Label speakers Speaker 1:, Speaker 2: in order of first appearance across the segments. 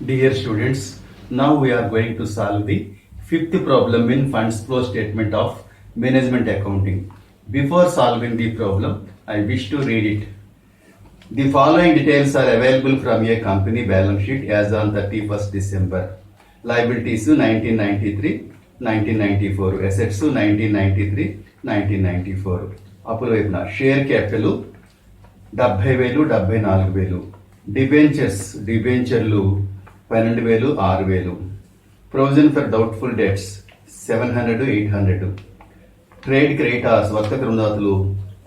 Speaker 1: Dear students, now we are going to solve the fifth problem in funds flow statement of management accounting. Before solving the problem, I wish to read it. The following details are available from a company balance sheet as on 31st December. Liabilities 1993, 1994, assets 1993, 1994. అప్పుల వైపున share capital 70,000, 74,000. డిబెంచర్లు 12,000, 6,000. Provision for doubtful debts 700, 800. Trade creditors వర్తక రుణదాతలు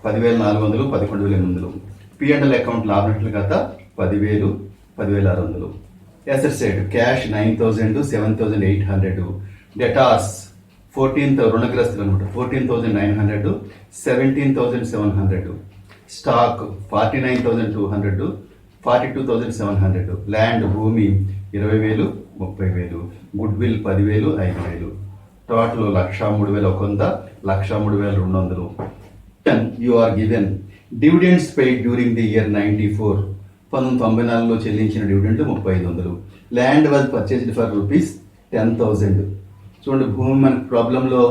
Speaker 1: 10,400, 11,800. P&L account లాభనట్లు ఖాతా 10,000, 10,600. Asset side cash 9,000, 7,800. Debtors 14,000 రుణగ్రస్తులు అనమాట 14,900, 17,700. Stock 49,200, 42,700. Land భూమి 20,000, 30,000. Good will 10,000, 5,000. Total 1,03,100, 1,03,200. You are given dividends paid during the year 94. 1994లో చెల్లించిన dividend 3,500. Land was purchased for ₹10,000. చూడండి, భూమి మన ప్రాబ్లంలో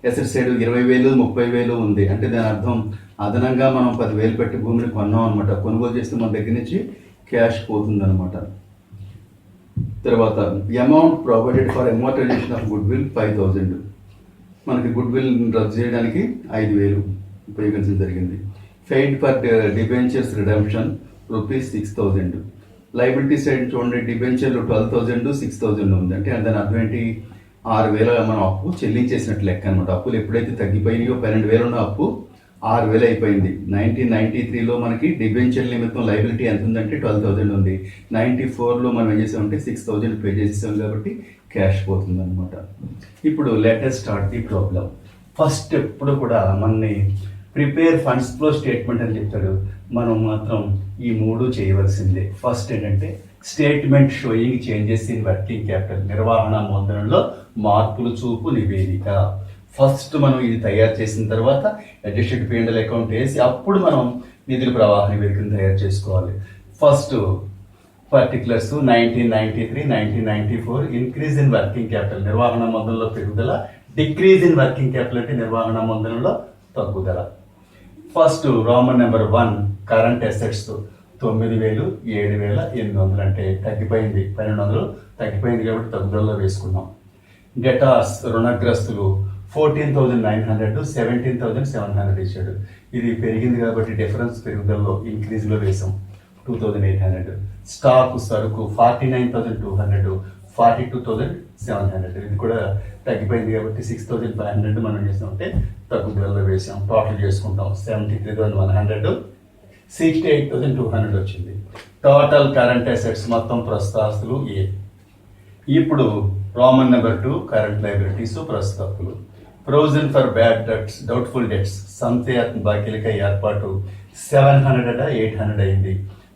Speaker 1: అసెట్ సైడ్ 20,000, 30,000 ఉంది. అంటే దాని అర్థం అదనంగా మనం 10,000 పెట్టి భూమిని కొన్నాం అనమాట. కొనుగోలు చేస్తే మన దగ్గర నుంచి క్యాష్ పోతుంది అనమాట. తర్వాత amount provided for amortisation of good will 5,000. మనకి గుడ్ విల్ రద్దు చేయడానికి 5,000 ఉపయోగించడం జరిగింది. Fade for debentures redemption ₹6,000. Liability side చూడండి, డిబెంచర్లు 12,000, 6,000 ఉంది. అంటే దాని అర్థం ఏంటి, 6,000 మనం అప్పు చెల్లించేసినట్టు లెక్క అనమాట. అప్పులు ఎప్పుడైతే తగ్గిపోయినాయో 12,000 ఉన్న అప్పు 6,000 అయిపోయింది. 1993లో మనకి డిబెంచర్ నిమిత్తం లైబిలిటీ ఎంత ఉందంటే 12,000 ఉంది. 94లో మనం ఏం చేసామంటే 6,000 పే చేసేసాం కాబట్టి క్యాష్ పోతుంది అనమాట. ఇప్పుడు let us start the problem. First ఎప్పుడు కూడా మనని ప్రిపేర్ ఫండ్స్ ఫ్లో స్టేట్మెంట్ అని చెప్తాడు. మనం మాత్రం ఈ 3 చేయవలసిందే. ఫస్ట్ ఏంటంటే statement showing changes in working capital, నిర్వహణ మూలధనంలో మార్పులు చూపు నివేదిక. ఫస్ట్ మనం ఇది తయారు చేసిన తర్వాత అడ్జస్టెడ్ P&L అకౌంట్ వేసి అప్పుడు మనం నిధుల ప్రవాహ నివేదికను తయారు చేసుకోవాలి. First particulars 1993, 1994 increase in working capital, నిర్వహణ మూలధనంలో పెరుగుదల. డిక్రీజ్ ఇన్ వర్కింగ్ క్యాపిటల్ అంటే నిర్వహణ మూలధనంలో తగ్గుదల. First Roman number 1 current assets 9,000, 7,800 అంటే తగ్గిపోయింది. 1,200 తగ్గిపోయింది కాబట్టి తగ్గుదలలో వేసుకున్నాం. డెటార్స్ రుణగ్రస్తులు 14,900, 17,700 ఇచ్చాడు. ఇది పెరిగింది కాబట్టి డిఫరెన్స్ పెరుగుదలలో ఇంక్రీజ్లో వేసాం 2,800. స్టాక్ సరుకు 49,200, 42,700. ఇది కూడా తగ్గిపోయింది కాబట్టి 6,500 మనం చేసామంటే తగ్గుదలలో వేసాం. టోటల్ చేసుకుంటాం 73,100, 68,200 వచ్చింది. టోటల్ కరెంట్ అసెట్స్ మొత్తం ప్రస్తుత ఆస్తులు ఏ. ఇప్పుడు రోమన్ నెంబర్ 2 కరెంట్ లైబిలిటీస్ ప్రస్తుత అప్పులు. Provision for bad debts doubtful debts సంశయాత్మక బాకీలక ఏర్పాటు 700, 800 అయింది.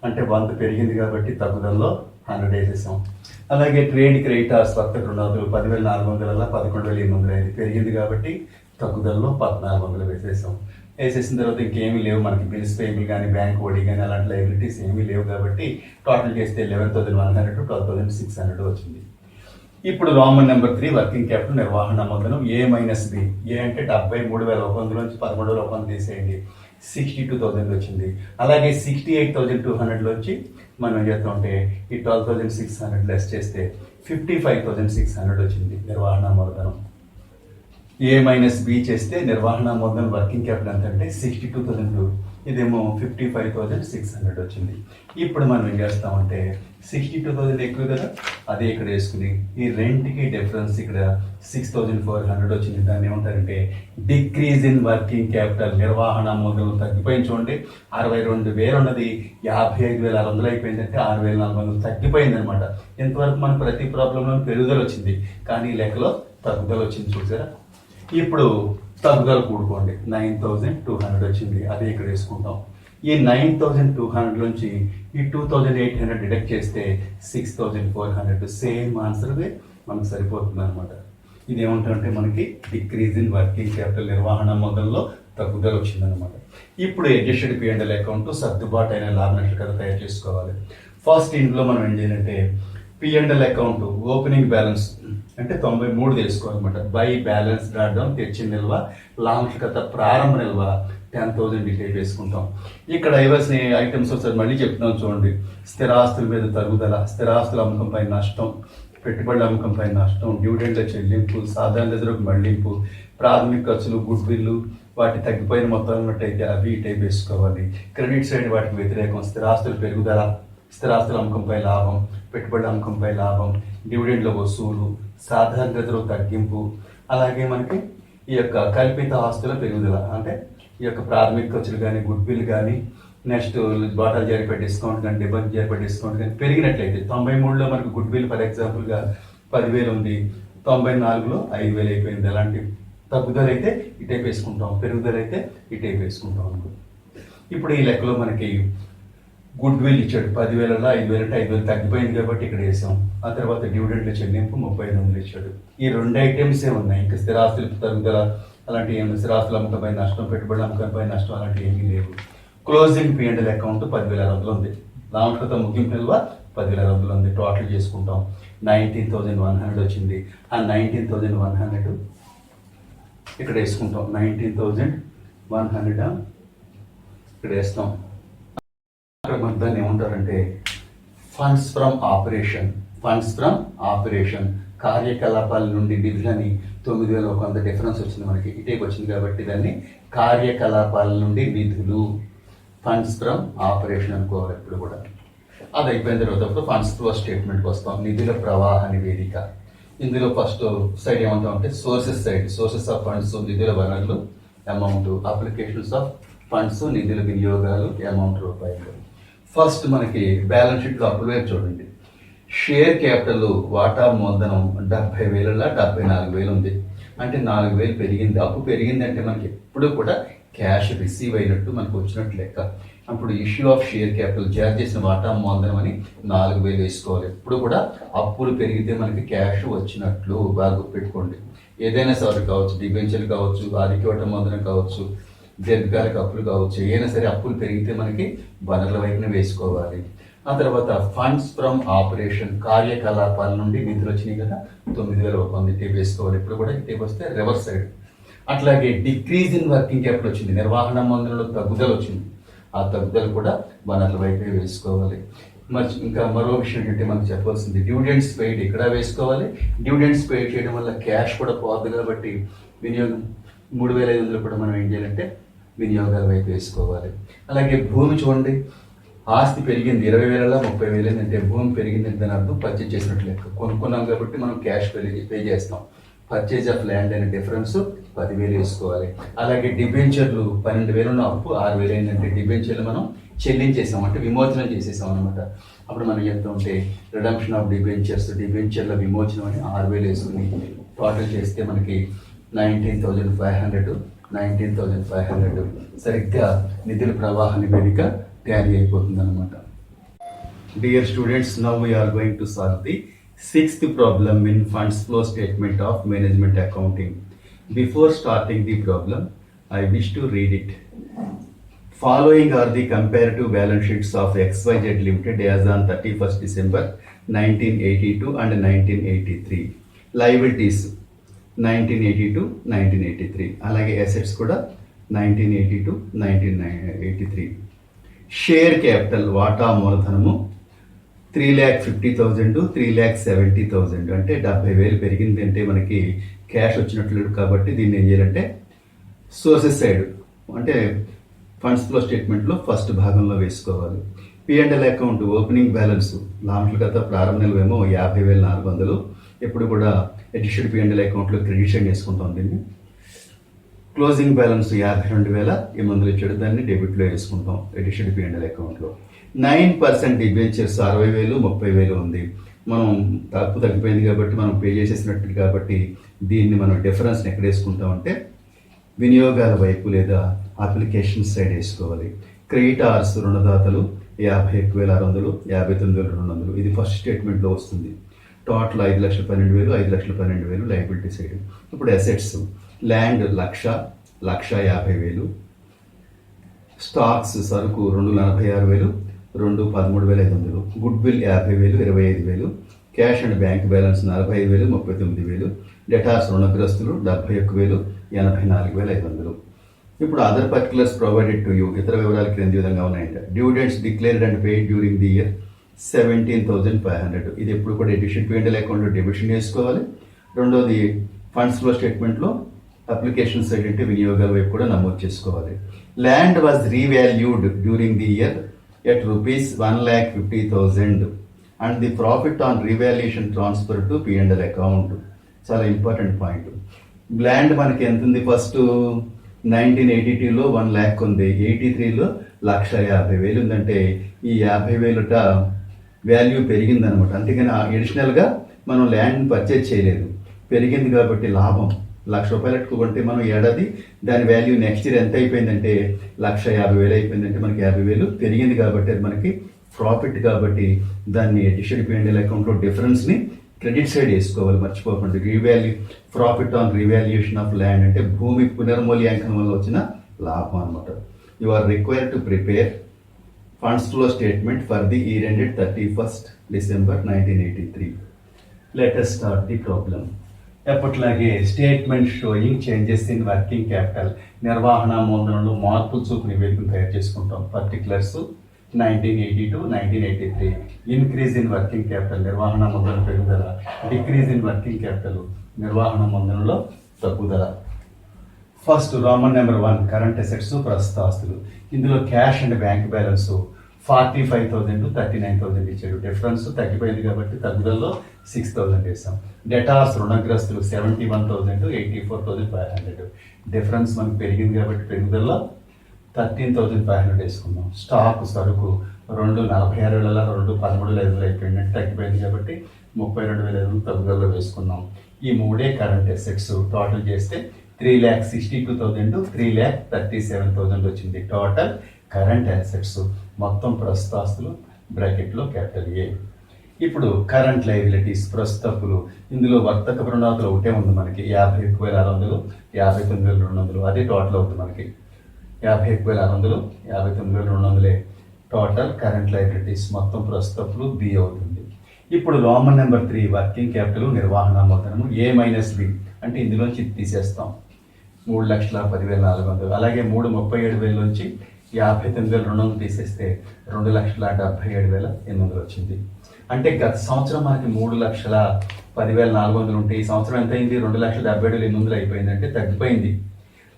Speaker 1: అంటే 100 పెరిగింది కాబట్టి తగ్గుదలలో 100 వేసేసాం. అలాగే ట్రేడ్ క్రెడిటార్స్ వర్తక రుణాలు 10,400, 11,800 అయింది. పెరిగింది కాబట్టి తగ్గుదలలో 1,400 వేసేసాం. వేసేసిన తర్వాత ఇంకేమీ లేవు మనకి, బిల్స్ పేబుల్ కానీ బ్యాంక్ ఓడి కానీ అలాంటి లైబిలిటీస్ ఏమీ లేవు కాబట్టి టోటల్ చేస్తే 11,100, 12,600 వచ్చింది. ఇప్పుడు రోమన్ నెంబర్ 3 వర్కింగ్ క్యాపిటల్ నిర్వహణ మూలధనం A-B. ఏ అంటే 73,100 నుంచి 13,100 తీసేయండి, 62,000 వచ్చింది. అలాగే 68,200 వచ్చి మనం ఏం చేస్తామంటే ఈ 12,600 లెస్ చేస్తే 55,600 వచ్చింది నిర్వహణ మూలధనం. A-B చేస్తే నిర్వహణ మూలధనం వర్కింగ్ క్యాపిటల్ ఎంత అంటే 62,000, ఇదేమో 55,600 వచ్చింది. ఇప్పుడు మనం ఏం చేస్తామంటే 62,000 ఎక్కువ కదా, అదే ఇక్కడ వేసుకుని ఈ రెంట్కి డిఫరెన్స్ ఇక్కడ 6,400 వచ్చింది. దాన్ని ఏమంటారంటే డిక్రీజ్ ఇన్ వర్కింగ్ క్యాపిటల్, నిర్వహణ మూలధనం తగ్గిపోయింది. చూడండి, 62,000 ఉన్నది 55,600 అయిపోయిందంటే 6,400 తగ్గిపోయింది అనమాట. ఇంతవరకు మన ప్రతి ప్రాబ్లంలో పెరుగుదల వచ్చింది కానీ లెక్కలో తగ్గుదల వచ్చింది. చూసారా, ఇప్పుడు తగ్గుదల కూడుకోండి 9,200 వచ్చింది, అదే ఇక్కడ వేసుకుంటాం. ఈ 9,200 నుంచి ఈ 2,800 డిడక్ట్ చేస్తే 6,400, సేమ్ ఆన్సర్ మనకు సరిపోతుంది అనమాట. ఇది ఏమంటారంటే మనకి డిక్రీజ్ ఇన్ వర్కింగ్ క్యాపిటల్, నిర్వహణ మొదల్లో తగ్గుదల వచ్చిందనమాట. ఇప్పుడు అడ్జస్టెడ్ P&L అకౌంట్ సర్దుబాటు అయిన లాభ నష్ట కథ తయారు చేసుకోవాలి. ఫస్ట్ ఇంట్లో మనం ఏం చేయాలంటే P&L అకౌంట్ ఓపెనింగ్ బ్యాలెన్స్ అంటే 93 తెలుసుకోవాలన్నమాట. బై బ్యాలెన్స్ డ్రాట్ డౌన్ తెచ్చిన నిల్వ లాంఛకత ప్రారంభ నిల్వ 10,000 డిటైల్ వేసుకుంటాం. ఇక్కడ ఇవ్వాల్సిన ఐటమ్స్ ఒకసారి మళ్ళీ చెప్తున్నాం చూడండి. స్థిరాస్తుల మీద తరుగుదల, స్థిరాస్తుల అమ్మకంపై నష్టం, పెట్టుబడుల అమ్మకంపై నష్టం, డివిడెండ్ల చెల్లింపు, సాధారణ రిజర్వ్ మళ్లింపు, ప్రాథమిక ఖర్చులు, గుడ్ విల్లు, వాటి తగ్గిపోయిన మొత్తాలు ఉన్నట్టయితే అవి టైప్ వేసుకోవాలి. క్రెడిట్ సైడ్ వాటికి వ్యతిరేకం స్థిరాస్తుల పెరుగుదల, స్థిరాస్తుల అమ్మకంపై లాభం, పెట్టుబడుల అమ్మకంపై లాభం, డివిడెండ్ల వసూలు, సాధారణ రిజర్వ్ తగ్గింపు, అలాగే మనకి ఈ యొక్క కల్పిత ఆస్తుల పెరుగుదల అంటే ఈ యొక్క ప్రాథమిక ఖర్చులు కానీ, గుడ్ విల్ కానీ, నెక్స్ట్ బాటల్ జరిపే డిస్కౌంట్ కానీ, డిబెంచర్ జరిపే డిస్కౌంట్ కానీ పెరిగినట్లయితే 93లో మనకు గుడ్ విల్ ఫర్ ఎగ్జాంపుల్గా 10,000 ఉంది, 94లో 5,000 అయిపోయింది. అలాంటి తగ్గుదల అయితే ఈ టైప్ వేసుకుంటాం, పెరుగుదల అయితే ఈ టైప్ వేసుకుంటాం అనుకో. ఇప్పుడు ఈ లెక్కలో మనకి గుడ్ విల్ ఇచ్చాడు 10,000లో 5,000 అంటే 5,000 తగ్గిపోయింది కాబట్టి ఇక్కడ వేసాం. ఆ తర్వాత డివిడెండ్ల చెల్లింపు 38,000 ఇచ్చాడు. ఈ 2 ఐటమ్సే ఉన్నాయి. ఇంకా స్థిరాస్తుల తరుగుదల అలాంటివి ఏమి, స్థిరాస్తుల అమ్మకంపై నష్టం, పెట్టుబడుల అమ్మకంపై నష్టం అలాంటివి ఏమీ లేవు. క్లోజింగ్ P&L అకౌంట్ 10,600 ఉంది. లాంఛకత ముగింపు నిల్వ 10,600 ఉంది. టోటల్ చేసుకుంటాం 19,100 వచ్చింది. ఆ 19,100 ఇక్కడ వేసుకుంటాం. 19,100 ఇక్కడ వేస్తాం. అక్కడ మన దాన్ని ఏమంటారంటే ఫండ్స్ ఫ్రమ్ ఆపరేషన్ కార్యకలాపాల నుండి నిధులని 9,100 డిఫరెన్స్ వచ్చింది మనకి. ఇటేకి వచ్చింది కాబట్టి దాన్ని కార్యకలాపాల నుండి నిధులు ఫండ్స్ ఫ్రమ్ ఆపరేషన్ అనుకోవాలి ఎప్పుడు కూడా. అది అయిపోయిన తర్వాత ఫండ్స్ ఫ్లో స్టేట్మెంట్కి వస్తాం. నిధుల ప్రవాహ నివేదిక. ఇందులో ఫస్ట్ సైడ్ ఏమంటాం అంటే సోర్సెస్ ఆఫ్ ఫండ్స్ నిధుల వనరులు అమౌంట్, అప్లికేషన్స్ ఆఫ్ ఫండ్స్ నిధుల వినియోగాలు అమౌంట్ రూపాయలు. ఫస్ట్ మనకి బ్యాలెన్స్ షీట్లో అప్పుల వైపు చూడండి. షేర్ క్యాపిటల్ వాటా మూలధనం 70,000లా 74,000 ఉంది. అంటే 4,000 పెరిగింది. అప్పు పెరిగింది అంటే మనకి ఎప్పుడు కూడా క్యాష్ రిసీవ్ అయినట్టు మనకు వచ్చినట్టు లెక్క. అప్పుడు ఇష్యూ ఆఫ్ షేర్ క్యాపిటల్ జారీ చేసిన వాటా మూలధనం అని 4,000 వేసుకోవాలి. ఎప్పుడు కూడా అప్పులు పెరిగితే మనకి క్యాష్ వచ్చినట్లు బాగా గుర్తుపెట్టుకోండి. ఏదైనా సరే కావచ్చు, డిబెంచర్లు కావచ్చు, ఆర్థిక వాటా మూలధనం కావచ్చు, దీర్ఘకాలిక అప్పులు కావచ్చు, ఏదైనా సరే అప్పులు పెరిగితే మనకి వనరుల వైపున వేసుకోవాలి. ఆ తర్వాత ఫండ్స్ ఫ్రమ్ ఆపరేషన్ కార్యకలాపాల నుండి నిధులు వచ్చినాయి కదా 9,100 టేప్ వేసుకోవాలి. ఇప్పుడు కూడా టేప్ వస్తే రివర్స్ సైడ్. అట్లాగే డిక్రీజ్ ఇన్ వర్కింగ్ క్యాపిటల్ వచ్చింది, నిర్వహణ మందులలో తగ్గుదల వచ్చింది. ఆ తగ్గుదల కూడా వనరుల వైపే వేసుకోవాలి. మరి ఇంకా మరో విషయం ఏంటంటే మనకు చెప్పాల్సింది డివిడెండ్స్ పెయిడ్ ఇక్కడ వేసుకోవాలి. డివిడెండ్స్ పెయిడ్ చేయడం వల్ల క్యాష్ కూడా పోదు కాబట్టి వినియోగం 3,500 కూడా మనం ఏం చేయాలంటే వినియోగాల వైపు వేసుకోవాలి. అలాగే భూమి చూడండి, ఆస్తి పెరిగింది 20,000లా 30,000 అంటే భూమి పెరిగింది దాని అర్థం పర్చేజ్ చేసినట్లు లెక్క. కొనుక్కున్నాం కాబట్టి మనం క్యాష్ పే చేస్తాం. పర్చేజ్ ఆఫ్ ల్యాండ్ అనే డిఫరెన్స్ 10,000 వేసుకోవాలి. అలాగే డిబెంచర్లు 12,000 ఉన్న అప్పు 6,000 అయిందంటే డిబెంచర్లు మనం చెల్లించేసాం అంటే విమోచనం చేసేసాం అనమాట. అప్పుడు మనం ఎంత ఉంటే రిడమ్షన్ ఆఫ్ డిబెంచర్ల విమోచనం అని 6,000 వేసుకుని టోటల్ చేస్తే మనకి 19,500 సరిగ్గా నిధుల ప్రవాహ నివేదిక tally అయిపోతుంది అనమాట. Dear students, now we are going to solve the 6th problem in funds flow statement of management accounting. Before starting the problem, I wish to read it. Following are the comparative balance sheets of XYZ Limited as on 31st December 1982 and 1983. Liabilities 1982-1983. అలాగే assets కూడా 1982-1983. Share capital వాటా మూలధనము 3,50,000 3,70,000 అంటే 70,000 పెరిగింది అంటే మనకి cash వచ్చినట్లు కాబట్టి దీన్ని ఏం చేయాలంటే సోర్సెస్ సైడ్ అంటే ఫండ్స్ ఫ్లో స్టేట్మెంట్లో ఫస్ట్ భాగంలో వేసుకోవాలి. P&L అకౌంట్ ఓపెనింగ్ బ్యాలెన్స్ లాంఛకత ప్రారంభ నిల్వేమో 50,400. ఎప్పుడు కూడా అడిషనల్ P&L అకౌంట్లో క్రెడిట్ సైడ్ చేసుకుంటాం దీన్ని. క్లోజింగ్ బ్యాలెన్స్ 52,800 ఇచ్చాడు, దాన్ని డెబిట్లో వేసుకుంటాం అడిషనల్ P&L అకౌంట్లో. 9% డిబెంచర్స్ 60,000 30,000 ఉంది. మనం తప్పు తగ్గిపోయింది కాబట్టి మనం పే చేసేసినట్టు కాబట్టి దీన్ని మనం డిఫరెన్స్ని ఎక్కడ వేసుకుంటామంటే వినియోగాల వైపు లేదా అప్లికేషన్ సైడ్ వేసుకోవాలి. క్రెడిటార్స్ రుణదాతలు 51,600 59,200 ఇది ఫస్ట్ స్టేట్మెంట్లో వస్తుంది. Total 5,12,000 5,12,000 liability side. ఇప్పుడు అసెట్స్ ల్యాండ్ 1,50,000 స్టాక్స్ సరుకు 2,46,000 2,13,500 goodwill 50,000 25,000 cash and bank balance 45,000, 39,000. Debtors రుణగ్రస్తులు 71,000, 84,500. ఇప్పుడు other particulars provided to you, ఇతర వివరాలు క్రింది విధంగా ఉన్నాయంట. Dividends declared and paid during the year 17,500. ఇది ఎప్పుడు కూడా ఎడిషన్ P&L అకౌంట్లో డెబిషన్ చేసుకోవాలి. రెండోది ఫండ్స్ ఫ్లో స్టేట్మెంట్లో అప్లికేషన్ సైడ్ అంటే వినియోగాల వైపు కూడా నమోదు చేసుకోవాలి. Land was రీవాల్యూడ్ during the year at rupees 1,50,000 and the profit on revaluation transfer to P&L account. చాలా ఇంపార్టెంట్ పాయింట్. ల్యాండ్ మనకి ఎంత ఉంది? ఫస్ట్ 1982లో 1 lakh ఉంది, 83లో 1,50,000 ఉందంటే ఈ 50,000 వాల్యూ పెరిగింది అనమాట. అంతేగాని అడిషనల్గా మనం ల్యాండ్ పర్చేజ్ చేయలేదు, పెరిగింది కాబట్టి లాభం. ₹1,00,000 కొంటే మనం ఏడాది దాని వాల్యూ నెక్స్ట్ ఇయర్ ఎంత అయిపోయిందంటే 1,50,000 అయిపోయిందంటే మనకి 50,000 పెరిగింది కాబట్టి అది మనకి ప్రాఫిట్ కాబట్టి దాన్ని ఎడిషన్ P&L అకౌంట్లో డిఫరెన్స్ని క్రెడిట్ సైడ్ వేసుకోవాలి, మర్చిపోకండి. Profit on revaluation of land అంటే భూమి పునర్మూల్యాంకనం వల్ల వచ్చిన లాభం అనమాట. You are required to prepare funds flow statement for the year ended 31st December 1983. Let us start the problem. ఎప్పట్లాగే statement showing changes in working capital, నిర్వహణ మూలధనంలో మార్పులు చూపు నివేదికను తయారు చేసుకుంటాం. Particulars 1982, 1983. Increase in working capital, నిర్వహణ మూలధన పెరుగుదల. డిక్రీజ్ ఇన్ వర్కింగ్ క్యాపిటల్, నిర్వహణ మూలధనంలో తగ్గుదల. First Roman number 1 current assets, ప్రస్తుత ఆస్తులు. ఇందులో క్యాష్ అండ్ బ్యాంక్ బ్యాలెన్స్ 45,000, 39,000 ఇచ్చాడు. డిఫరెన్స్ తగ్గిపోయింది కాబట్టి తగ్గుదలలో 6,000 వేసాం. డెటార్స్ రుణగ్రస్తులు 71,000, 84,500. డిఫరెన్స్ మనకు పెరిగింది కాబట్టి పెరుగుదలలో 13,500 వేసుకున్నాం. స్టాక్ సరుకు 2,46,000, 2,13,500 అయిపోయిందంటే తగ్గిపోయింది కాబట్టి 32,500 తగ్గుదలలో వేసుకున్నాం. ఈ మూడే కరెంట్ అసెట్స్. టోటల్ చేస్తే 3,62,000, 3,37,000 వచ్చింది. Total current assets. మొత్తం ప్రస్తుత ఆస్తులు బ్రాకెట్లో క్యాపిటల్ ఏ. ఇప్పుడు కరెంట్ లయబిలిటీస్, ప్రస్తుతప్పులు. ఇందులో వర్తక రుణాతులు ఒకటే ఉంది మనకి 51,600, 59,200. అదే టోటల్ అవుతుంది మనకి 51,600, 59,200. Total current liabilities. మొత్తం ప్రస్తుతప్పులు బి అవుతుంది. ఇప్పుడు రోమన్ నెంబర్ 3 వర్కింగ్ క్యాపిటల్, నిర్వహణ మూలధనము A-B అంటే ఇందులోంచి తీసేస్తాం. 3,10,400. అలాగే 3,37,000 నుంచి 59,200 తీసేస్తే 2,77,800 వచ్చింది. అంటే గత సంవత్సరం మనకి 3,10,400 ఉంటే ఈ సంవత్సరం ఎంత అయింది? 2,77,800 అయిపోయిందంటే తగ్గిపోయింది.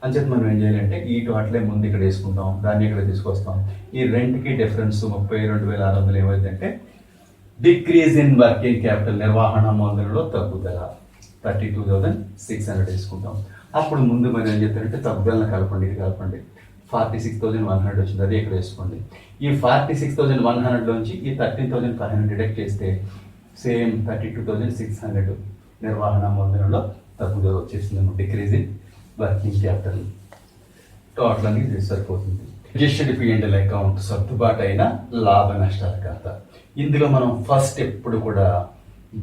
Speaker 1: అంచేత మనం ఏం చేయాలంటే ఈ టోటలే ముందు ఇక్కడ వేసుకుంటాం, దాన్ని ఇక్కడ తీసుకొస్తాం. ఈ రెంట్కి డిఫరెన్స్ 32,600 ఏమైందంటే డిక్రీజ్ ఇన్ వర్కింగ్ క్యాపిటల్, నిర్వహణ మూలధనంలో తగ్గుదల 32,600 వేసుకుంటాం. అప్పుడు ముందు మనం ఏం చేస్తారంటే తగ్గుదలను కలపండి, ఇది కలపండి. 46,100 వచ్చింది, అది ఇక్కడ వేసుకోండి. ఈ 46,100 లోంచి ఈ 13,500 డిడక్ట్ చేస్తే సేమ్ 32,600 నిర్వహణ మూలధనంలో తగ్గుదల వచ్చేసింది. Decrease in working capital. Total అనేది సరిపోతుంది. అడ్జస్టెడ్ P&L అకౌంట్, సర్దుబాటు అయిన లాభ నష్టాల ఖాతా. ఇందులో మనం ఫస్ట్ ఎప్పుడు కూడా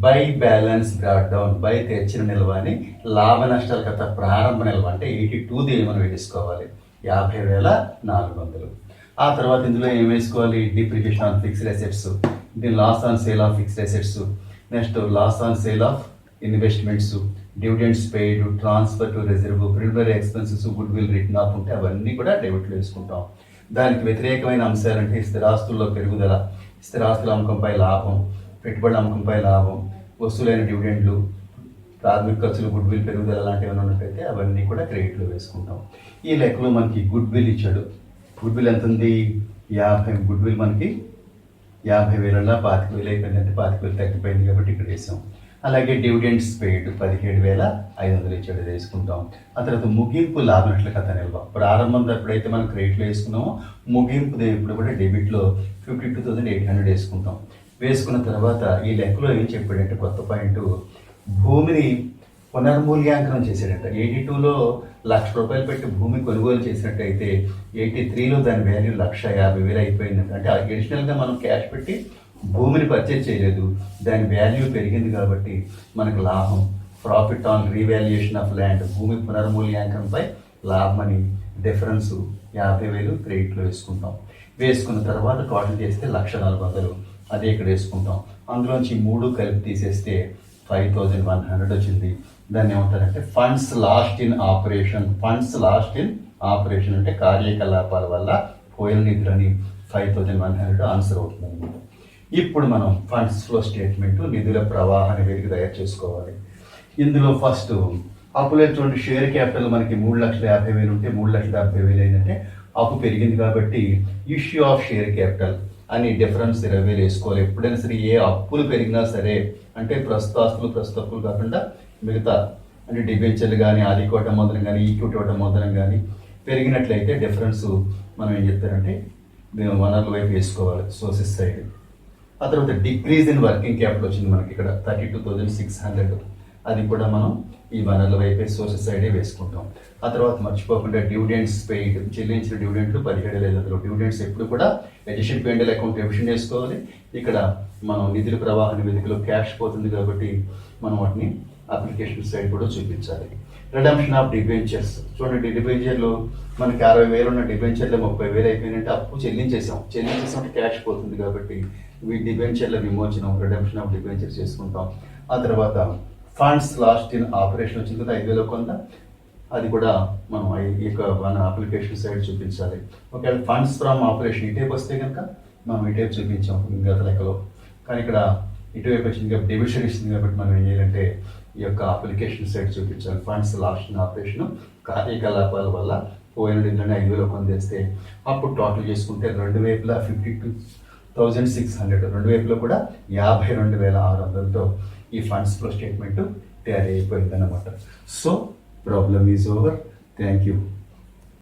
Speaker 1: by balance brought down, by తెచ్చిన నిల్వ అని లాభ నష్టాల ఖాతా ప్రారంభ నిల్వ అంటే 82ది మనం వేసుకోవాలి, 50,400. ఆ తర్వాత ఇందులో ఏం వేసుకోవాలి? డిప్రిసియేషన్ ఆన్ ఫిక్స్డ్ అసెట్స్, దీని loss on sale of fixed assets, next loss on sale of investments, dividends paid, transfer to reserve, preliminary expenses, goodwill written off ఉంటే అవన్నీ కూడా డెబిట్లో వేసుకుంటాం. దానికి వ్యతిరేకమైన అంశాలంటే స్థిరాస్తుల్లో పెరుగుదల, స్థిరాస్తుల అమ్మకంపై లాభం, పెట్టుబడుల అమ్మకంపై లాభం, వస్తువులైన డివిడెండ్లు, ప్రాథమిక ఖర్చులు, గుడ్ విల్ పెరుగుదల లాంటివి ఏమైనా ఉన్నట్టయితే అవన్నీ కూడా క్రెడిట్లో వేసుకుంటాం. ఈ లెక్కలో మనకి గుడ్ విల్ ఇచ్చాడు. గుడ్ విల్ ఎంత ఉంది? 50. గుడ్ విల్ మనకి 50,000 25,000 అయిపోయిందంటే 25,000 తగ్గిపోయింది కాబట్టి ఇక్కడ వేసాం. అలాగే డివిడెండ్స్ పెయిడ్ 17,500 ఇచ్చాడు, వేసుకుంటాం. ఆ తర్వాత ముగింపు లాభ నష్టాల ఖాతా నిల్వ. ప్రారంభం ఎప్పుడైతే మనం క్రెడిట్లో వేసుకున్నామో ముగింపు ఇప్పుడు కూడా డెబిట్లో 52,800 వేసుకుంటాం. వేసుకున్న తర్వాత ఈ లెక్కలో ఏం చెప్పాడంటే కొత్త పాయింట్, భూమిని పునర్మూల్యాంకనం చేశాడంట. 82లో ₹1,00,000 పెట్టి భూమి కొనుగోలు చేసినట్టయితే 83లో దాని వాల్యూ 1,50,000 అయిపోయిందంట. అంటే అడిషనల్గా మనం క్యాష్ పెట్టి భూమిని పర్చేజ్ చేయలేదు, దాని వాల్యూ పెరిగింది కాబట్టి మనకు లాభం. Profit on revaluation of land, భూమి పునర్మూల్యాంకనంపై లాభం అని డిఫరెన్స్ 50,000 క్రెడిట్లో వేసుకుంటాం. వేసుకున్న తర్వాత టోటల్ చేస్తే 1,400, అదే ఇక్కడ వేసుకుంటాం. అందులోంచి 3 కలిపి తీసేస్తే 5100 వచ్చింది. దాన్ని ఏమంటారంటే funds last in operation. Funds last in operation అంటే కార్యకలాపాల వల్ల పోయిన నిధులని 5100 ఆన్సర్ అవుతుంది అనమాట. ఇప్పుడు మనం ఫండ్స్ ఫ్లో స్టేట్మెంట్ నిధుల ప్రవాహాన్ని వెలికి తయారు చేసుకోవాలి. ఇందులో ఫస్ట్ అప్పులో చూడండి, షేర్ క్యాపిటల్ మనకి 3,50,000 ఉంటే 3,50,000 ఏంటంటే అప్పు పెరిగింది కాబట్టి ఇష్యూ ఆఫ్ షేర్ క్యాపిటల్ అని డిఫరెన్స్ 20,000 వేసుకోవాలి. ఎప్పుడైనా సరే ఏ అప్పులు పెరిగినా సరే, అంటే ప్రస్తుత అప్పులు కాకుండా మిగతా అంటే డిబెంచర్లు కానీ, ఆది ఇవ్వటం మొదలం కానీ, ఈక్విటీ ఇవ్వటం మొదలం కానీ పెరిగినట్లయితే డిఫరెన్స్ మనం ఏం చెప్తారంటే వనరుల వైపు వేసుకోవాలి, సోర్సెస్ సైడ్. ఆ తర్వాత డిక్రీజ్ ఇన్ వర్కింగ్ క్యాపిటల్ వచ్చింది మనకి ఇక్కడ 32,600. అది కూడా మనం ఈ వనరుల వైపే సోర్సెస్ సైడే వేసుకుంటాం. ఆ తర్వాత మర్చిపోకుండా డివిడెండ్స్ పెయిడ్, చెల్లించిన డివిడెంట్లు 17,500. డివిడెండ్స్ ఎప్పుడు కూడా అడ్జస్టెడ్ పెండల్ అకౌంట్ ఎఫిషియెంట్ వేసుకోవాలి. ఇక్కడ మనం నిధుల ప్రవాహాన్ని వెనుకలో క్యాష్ పోతుంది కాబట్టి మనం వాటిని అప్లికేషన్ సైడ్ కూడా చూపించాలి. రిడమ్షన్ ఆఫ్ డిబెంచర్స్ చూడండి, డిబెంచర్లు మనకి 60,000 ఉన్న డిబెంచర్లు 30,000 అయిపోయినట్టే అప్పు చెల్లించేసాం క్యాష్ పోతుంది కాబట్టి డిబెంచర్ల విమోచనం, రిడమ్షన్ ఆఫ్ డిబెంచర్స్ చేసుకుంటాం. ఆ తర్వాత ఫండ్స్ లాస్ట్ ఇన్ ఆపరేషన్ వచ్చింది కదా 5,000 కొంత, అది కూడా మనం ఈ యొక్క మన అప్లికేషన్ సైడ్ చూపించాలి. ఒకవేళ ఫండ్స్ ఫ్రమ్ ఆపరేషన్ ఇటేపు వస్తే కనుక మనం ఇటేపు చూపించాం గత లెక్కలో, కానీ ఇక్కడ ఇటువైపు వచ్చింది కాబట్టి డెబిషన్ ఇస్తుంది కాబట్టి మనం ఏం చేయాలంటే ఈ యొక్క అప్లికేషన్ సైడ్ చూపించాలి. ఫండ్స్ లాస్ట్ ఇన్ ఆపరేషన్ కార్యకలాపాల వల్ల పోయిన నిధులని 5,000 పొందేస్తే అప్పుడు టోటల్ చేసుకుంటే రెండు వైపులా 52,600, రెండు వైపులో కూడా 52,600తో ఈ ఫండ్స్ ఫ్లో స్టేట్మెంట్ తయారీ అయిపోయింది అన్నమాట. So problem is over. Thank you.